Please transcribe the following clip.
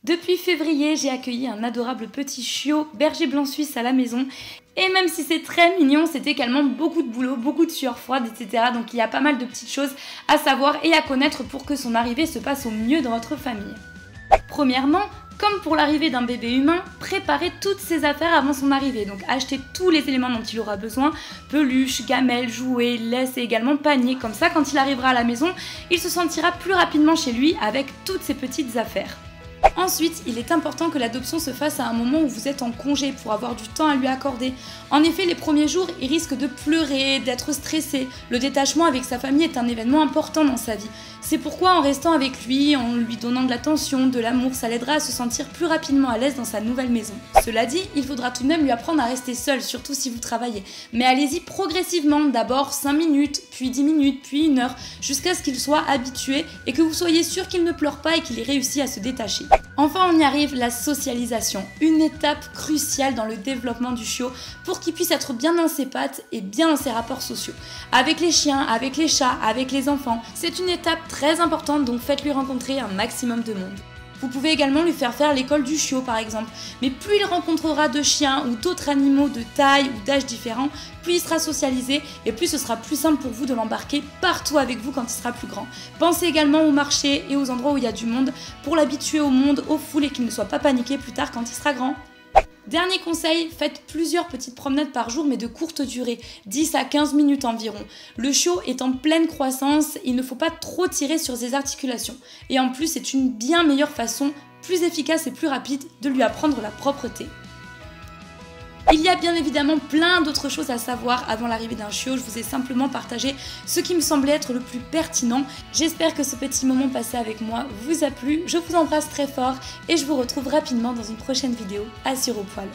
Depuis février, j'ai accueilli un adorable petit chiot berger blanc suisse à la maison. Et même si c'est très mignon, c'est également beaucoup de boulot, beaucoup de sueur froide, etc. Donc il y a pas mal de petites choses à savoir et à connaître pour que son arrivée se passe au mieux dans votre famille. Premièrement, comme pour l'arrivée d'un bébé humain, préparez toutes ses affaires avant son arrivée. Donc achetez tous les éléments dont il aura besoin, peluches, gamelles, jouets, laisse et également panier. Comme ça, quand il arrivera à la maison, il se sentira plus rapidement chez lui avec toutes ses petites affaires. Ensuite, il est important que l'adoption se fasse à un moment où vous êtes en congé pour avoir du temps à lui accorder. En effet, les premiers jours, il risque de pleurer, d'être stressé. Le détachement avec sa famille est un événement important dans sa vie. C'est pourquoi en restant avec lui, en lui donnant de l'attention, de l'amour, ça l'aidera à se sentir plus rapidement à l'aise dans sa nouvelle maison. Cela dit, il faudra tout de même lui apprendre à rester seul, surtout si vous travaillez. Mais allez-y progressivement, d'abord 5 minutes, puis 10 minutes, puis 1 heure, jusqu'à ce qu'il soit habitué et que vous soyez sûr qu'il ne pleure pas et qu'il ait réussi à se détacher. Enfin, on y arrive, la socialisation, une étape cruciale dans le développement du chiot pour qu'il puisse être bien dans ses pattes et bien dans ses rapports sociaux. Avec les chiens, avec les chats, avec les enfants, c'est une étape très importante, donc faites-lui rencontrer un maximum de monde. Vous pouvez également lui faire l'école du chiot par exemple, mais plus il rencontrera de chiens ou d'autres animaux de taille ou d'âge différents, plus il sera socialisé et plus ce sera plus simple pour vous de l'embarquer partout avec vous quand il sera plus grand. Pensez également au marché et aux endroits où il y a du monde pour l'habituer au monde, aux foules et qu'il ne soit pas paniqué plus tard quand il sera grand. Dernier conseil, faites plusieurs petites promenades par jour mais de courte durée, 10 à 15 minutes environ. Le chiot est en pleine croissance, il ne faut pas trop tirer sur ses articulations. Et en plus, c'est une bien meilleure façon, plus efficace et plus rapide de lui apprendre la propreté. Il y a bien évidemment plein d'autres choses à savoir avant l'arrivée d'un chiot, je vous ai simplement partagé ce qui me semblait être le plus pertinent. J'espère que ce petit moment passé avec moi vous a plu, je vous embrasse très fort et je vous retrouve rapidement dans une prochaine vidéo à Sur au poil.